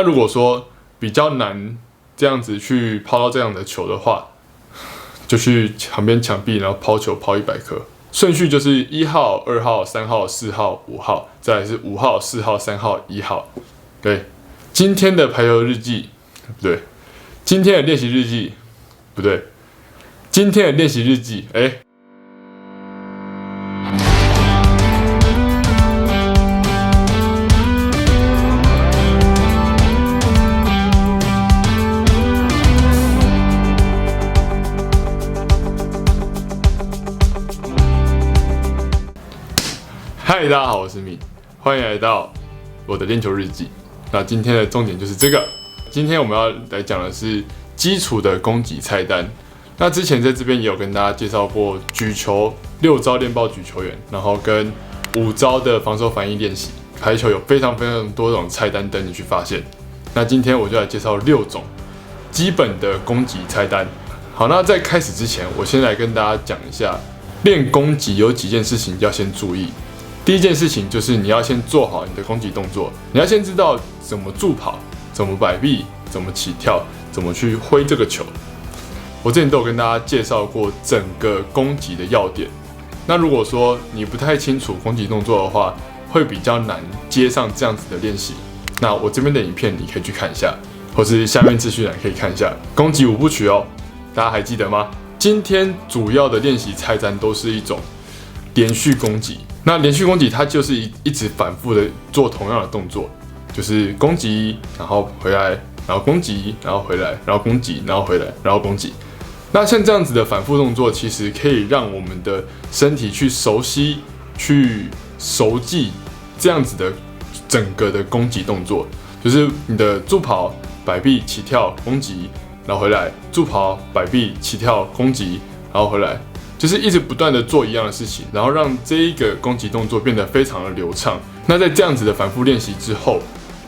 那如果说比较难这样子去抛到这样的球的话，就去旁边墙壁，然后抛球抛100颗。顺序就是1号、2号、3号、4号、5号，再来是5号、4号、3号、1号。对，今天的排球日记不对，今天的练习日记不对，今天的练习日记嗨，大家好，我是米，欢迎来到我的练球日记。那今天的重点就是这个，今天我们要来讲的是基础的攻击菜单。那之前在这边也有跟大家介绍过举球6招练爆举球员，然后跟5招的防守反应练习。排球有非常多种菜单等你去发现。那今天我就来介绍6种基本的攻击菜单。好，那在开始之前，我先来跟大家讲一下练攻击有几件事情要先注意。第一件事情就是你要先做好你的攻击动作，你要先知道怎么助跑、怎么摆臂、怎么起跳、怎么去挥这个球。我之前都有跟大家介绍过整个攻击的要点。那如果说你不太清楚攻击动作的话，会比较难接上这样子的练习。那我这边的影片你可以去看一下，或是下面资讯栏可以看一下攻击5部曲哦，大家还记得吗？今天主要的练习菜单都是一种连续攻击。那连续攻击它就是一直反复的做同样的动作，就是攻击，然后回来，然后攻击，然后回来，然后攻击，然后回来，然后攻击。那像这样子的反复动作，其实可以让我们的身体去熟悉、去熟记这样子的整个的攻击动作，就是你的助跑、摆臂、起跳、攻击，然后回来，助跑、摆臂、起跳、攻击，然后回来。就是一直不断的做一样的事情，然后让这一个攻击动作变得非常的流畅。那在这样子的反复练习之后，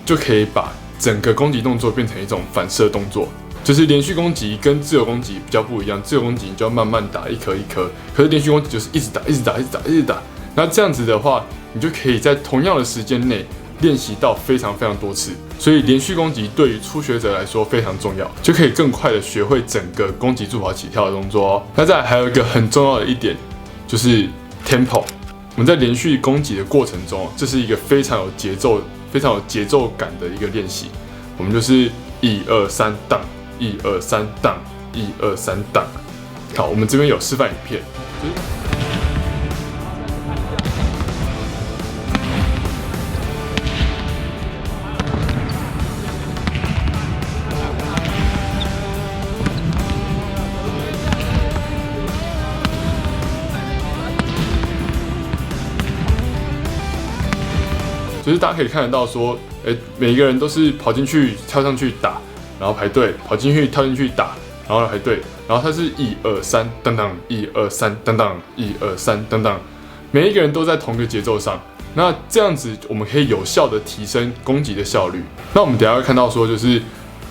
就可以把整个攻击动作变成一种反射动作。就是连续攻击跟自由攻击比较不一样，自由攻击你就要慢慢打，一颗一颗，可是连续攻击就是一直打，一直打，一直打，一直打。那这样子的话，你就可以在同样的时间内练习到非常多次。所以连续攻击对于初学者来说非常重要，就可以更快的学会整个攻击助跑起跳的动作哦。那再来还有一个很重要的一点，就是 tempo。我们在连续攻击的过程中，这是一个非常有节奏感的一个练习。我们就是1、2、3档，1、2、3档，1、2、3档。好，我们这边有示范影片。就是大家可以看得到说，每一个人都是跑进去、跳上去打，然后排队，跑进去、跳进去打，然后排队，然后它是1、2、3等等，1、2、3等等，1、2、3等等，每一个人都在同一个节奏上。那这样子我们可以有效的提升攻击的效率。那我们等一下会看到说，就是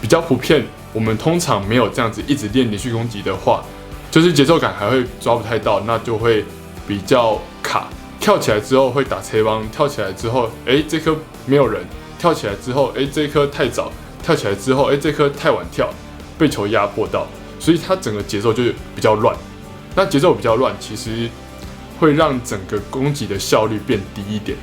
比较普遍，我们通常没有这样子一直练连续攻击的话，就是节奏感还会抓不太到，那就会比较卡。跳起来之后会打侧帮，跳起来之后，这颗没有人；跳起来之后，这颗太早；跳起来之后，这颗太晚跳，被球压迫到，所以它整个节奏就比较乱。那节奏比较乱，其实会让整个攻击的效率变低一点。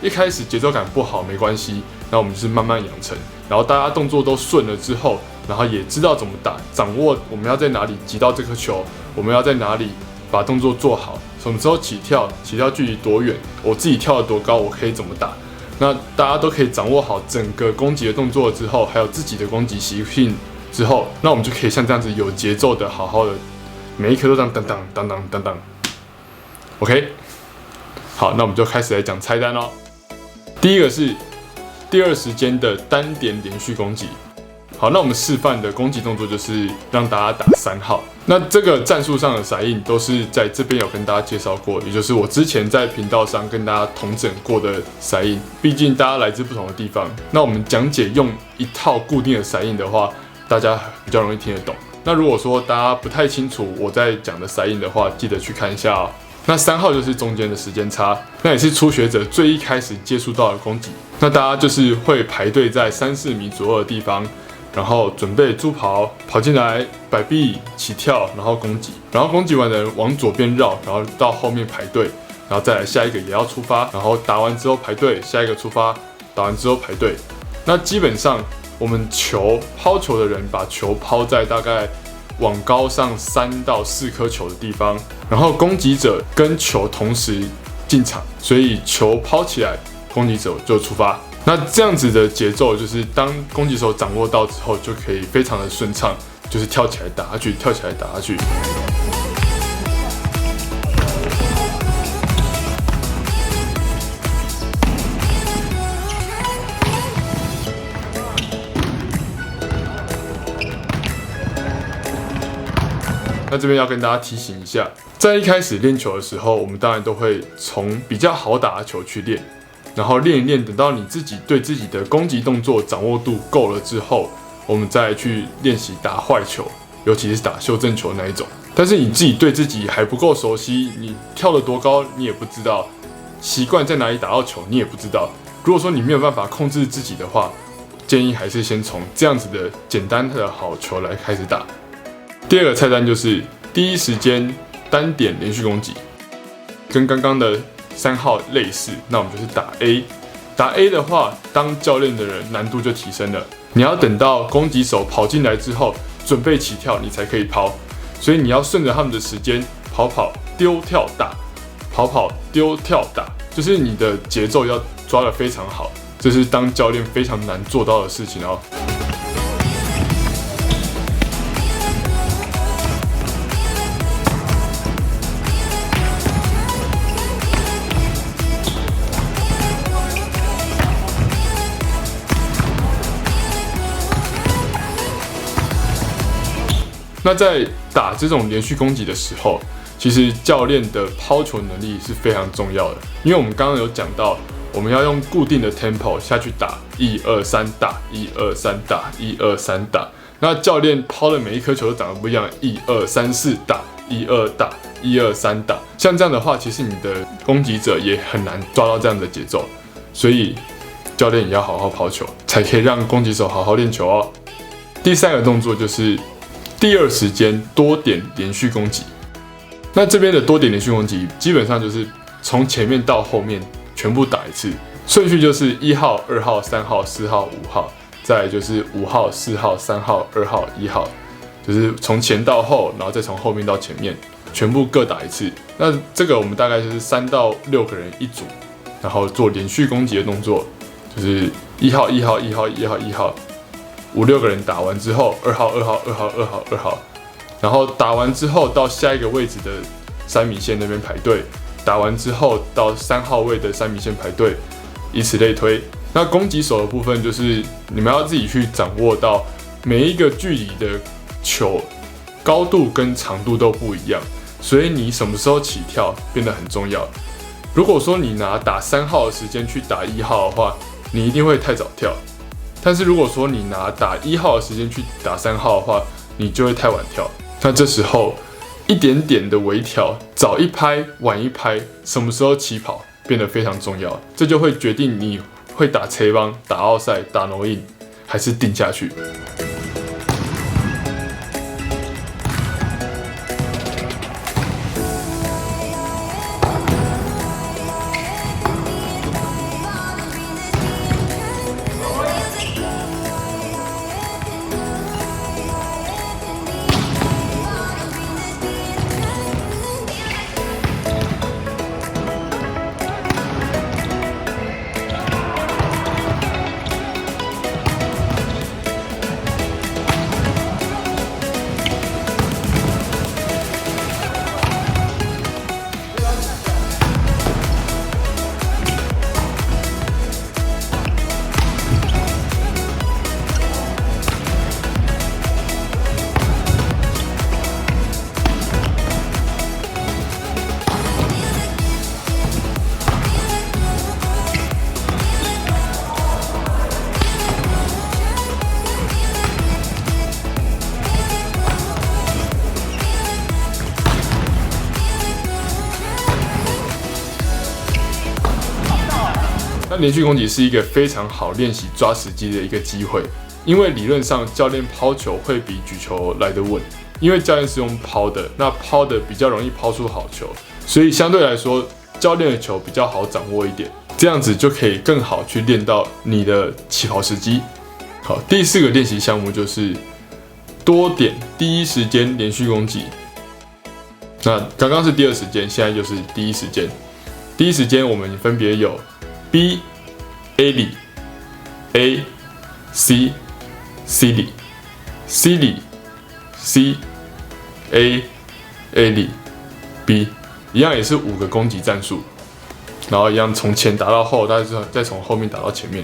一开始节奏感不好没关系，那我们就是慢慢养成，然后大家动作都顺了之后，然后也知道怎么打，掌握我们要在哪里击到这颗球，我们要在哪里把动作做好。什么时候起跳距离多远，我自己跳得多高，我可以怎么打？那大家都可以掌握好整个攻击的动作之后，还有自己的攻击习性之后，那我们就可以像这样子有节奏的，好好的每一颗都这样当当当当当当。OK， 好，那我们就开始来讲菜单咯。第一个是第2时间的单点连续攻击。好，那我们示范的攻击动作就是让大家打3号。那这个战术上的骰印都是在这边有跟大家介绍过，也就是我之前在频道上跟大家统整过的骰印。毕竟大家来自不同的地方，那我们讲解用一套固定的骰印的话，大家比较容易听得懂。那如果说大家不太清楚我在讲的骰印的话，记得去看一下哦。那3号就是中间的时间差，那也是初学者最一开始接触到的攻击。那大家就是会排队在3-4米左右的地方，然后准备助跑进来，摆臂起跳，然后攻击，然后攻击完的人往左边绕，然后到后面排队，然后再来下一个也要出发，然后打完之后排队，下一个出发，打完之后排队。那基本上我们抛球的人把球抛在大概往高上3到4颗球的地方，然后攻击者跟球同时进场，所以球抛起来，攻击者就出发。那这样子的节奏，就是当攻击手掌握到之后，就可以非常的顺畅，就是跳起来打下去，跳起来打下去。那这边要跟大家提醒一下，在一开始练球的时候，我们当然都会从比较好打的球去练，然后练一练，等到你自己对自己的攻击动作掌握度够了之后，我们再去练习打坏球，尤其是打修正球那一种。但是你自己对自己还不够熟悉，你跳得多高你也不知道，习惯在哪里打到球你也不知道。如果说你没有办法控制自己的话，建议还是先从这样子的简单的好球来开始打。第二个菜单就是第一时间单点连续攻击，跟刚刚的3号类似，那我们就是打 A。打 A 的话，当教练的人难度就提升了。你要等到攻击手跑进来之后，准备起跳，你才可以抛。所以你要顺着他们的时间跑丢跳打，跑丢跳打，就是你的节奏要抓得非常好，这是当教练非常难做到的事情哦。那在打这种连续攻击的时候，其实教练的抛球能力是非常重要的，因为我们刚刚有讲到，我们要用固定的 tempo 下去打，1、2、3打，1、2、3打，1、2、3打。那教练抛的每一颗球都长得不一样，1、2、3、4打，1、2打，1、2、3打。像这样的话，其实你的攻击者也很难抓到这样的节奏，所以教练也要好好抛球，才可以让攻击手好好练球哦。第3个动作就是第二时间多点连续攻击。那这边的多点连续攻击，基本上就是从前面到后面全部打一次，顺序就是1号、2号、3号、4号、5号，再来就是5号、4号、3号、2号、1号，就是从前到后，然后再从后面到前面，全部各打一次。那这个我们大概就是3到6个人一组，然后做连续攻击的动作，就是1号、1号、1号、1号、1号。5、6个人打完之后，2号、2号、2号、2号、2号，然后打完之后到下一个位置的3米线那边排队，打完之后到3号位的3米线排队，以此类推。那攻击手的部分就是你们要自己去掌握到每一个距离的球高度跟长度都不一样，所以你什么时候起跳变得很重要。如果说你拿打3号的时间去打1号的话，你一定会太早跳。但是如果说你拿打1号的时间去打3号的话，你就会太晚跳。那这时候一点点的微调，早一拍晚一拍，什么时候起跑变得非常重要，这就会决定你会打切帮、打奥赛、打 no in 还是定下去。那连续攻击是一个非常好练习抓时机的一个机会，因为理论上教练抛球会比举球来得稳，因为教练是用抛的，那抛的比较容易抛出好球，所以相对来说教练的球比较好掌握一点，这样子就可以更好去练到你的起跑时机。好，第4个练习项目就是多点第一时间连续攻击。那刚刚是第2时间，现在就是第1时间。第1时间我们分别有 B A 里 A C C 里 C 里 C A A 里 B， 一样也是5个攻击战术，然后一样从前打到后，再从后面打到前面。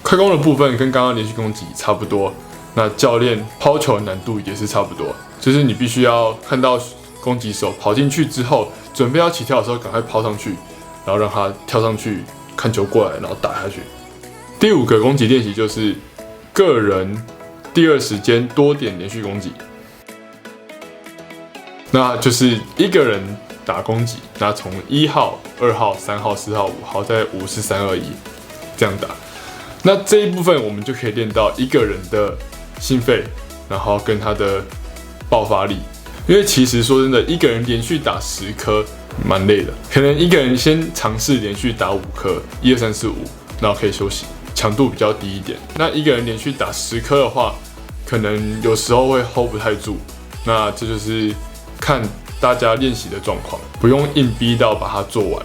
快攻的部分跟刚刚连续攻击差不多，那教练抛球的难度也是差不多，就是你必须要看到攻击手跑进去之后，准备要起跳的时候，赶快抛上去，然后让他跳上去看球过来，然后打下去。第5个攻击练习就是个人第2时间多点连续攻击，那就是一个人打攻击，那从1号、2号、3号、4号、5号，再5、4、3、2、1这样打。那这一部分我们就可以练到一个人的心肺，然后跟他的爆发力。因为其实说真的，一个人连续打10颗蛮累的，可能一个人先尝试连续打5颗，1、2、3、4、5，然后可以休息，强度比较低一点。那一个人连续打10颗的话，可能有时候会 hold 不太住。那这就是看大家练习的状况，不用硬逼到把它做完。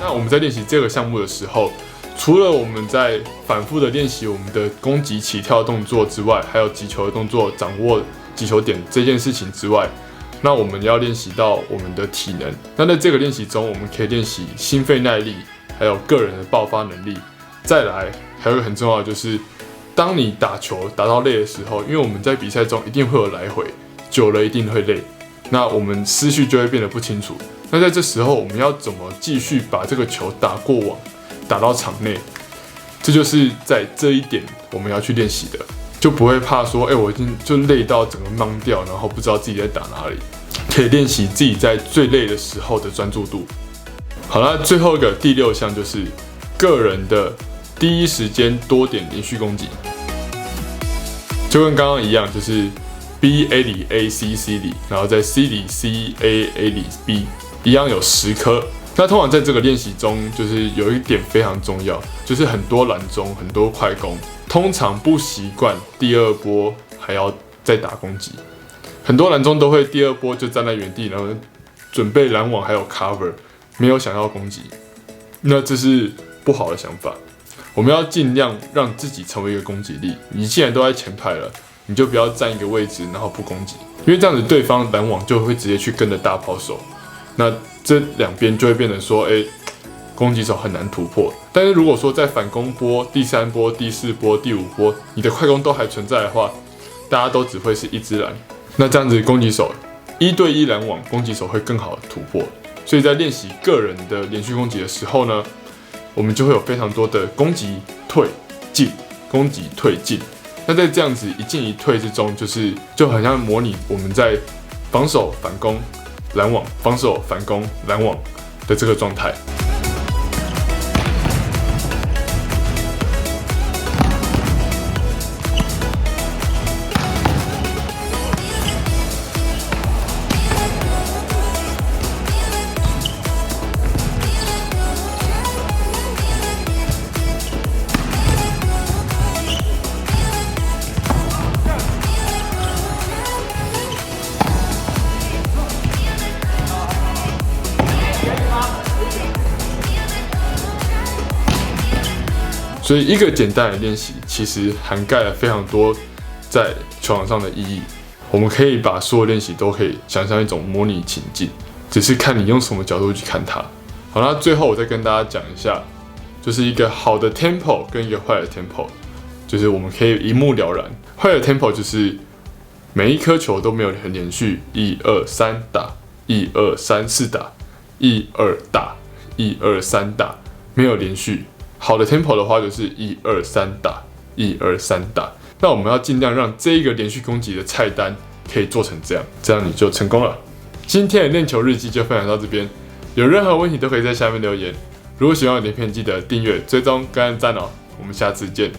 我们在练习这个项目的时候，除了我们在反复的练习我们的攻击起跳动作之外，还有击球的动作、掌握击球点这件事情之外，那我们要练习到我们的体能。那在这个练习中，我们可以练习心肺耐力，还有个人的爆发能力。再来，还有一个很重要的就是，当你打球打到累的时候，因为我们在比赛中一定会有来回，久了一定会累，那我们思绪就会变得不清楚。那在这时候，我们要怎么继续把这个球打过网，打到场内？这就是在这一点我们要去练习的，就不会怕说，我已经就累到整个懵掉，然后不知道自己在打哪里。可以练习自己在最累的时候的专注度。好了，最后一个第6项就是个人的第1时间多点连续攻击，就跟刚刚一样，就是 B A 里 A C C 里，然后在 C 里 C A A 里 B。一样有10颗。那通常在这个练习中，就是有一点非常重要，就是很多篮中、很多快攻，通常不习惯第2波还要再打攻击。很多篮中都会第2波就站在原地，然后准备拦网还有 cover， 没有想要攻击。那这是不好的想法。我们要尽量让自己成为一个攻击力。你既然都在前排了，你就不要站一个位置然后不攻击，因为这样子对方拦网就会直接去跟着大抛手。那这两边就会变成说，攻击手很难突破。但是如果说在反攻波、第3波、第4波、第5波，你的快攻都还存在的话，大家都只会是一支篮。那这样子攻击手1对1拦网，攻击手会更好的突破。所以在练习个人的连续攻击的时候呢，我们就会有非常多的攻击退进，攻击退进。那在这样子一进一退之中，就很像模拟我们在防守反攻拦网，防守反攻拦网的这个状态。所以一个简单的练习，其实涵盖了非常多在球场上的意义。我们可以把所有练习都可以想象一种模拟情境，只是看你用什么角度去看它。好，那最后我再跟大家讲一下，就是一个好的 tempo 跟一个坏的 tempo， 就是我们可以一目了然。坏的 tempo 就是每一颗球都没有很连续，1、2、3打，1、2、3、4打，1、2打，1、2、3打，没有连续。好的 tempo 的话就是1、2、3打，1、2、3打。那我们要尽量让这一个连续攻击的菜单可以做成这样，这样你就成功了。今天的练球日记就分享到这边，有任何问题都可以在下面留言。如果喜欢我的影片，记得订阅、追踪跟按赞哦。我们下次见。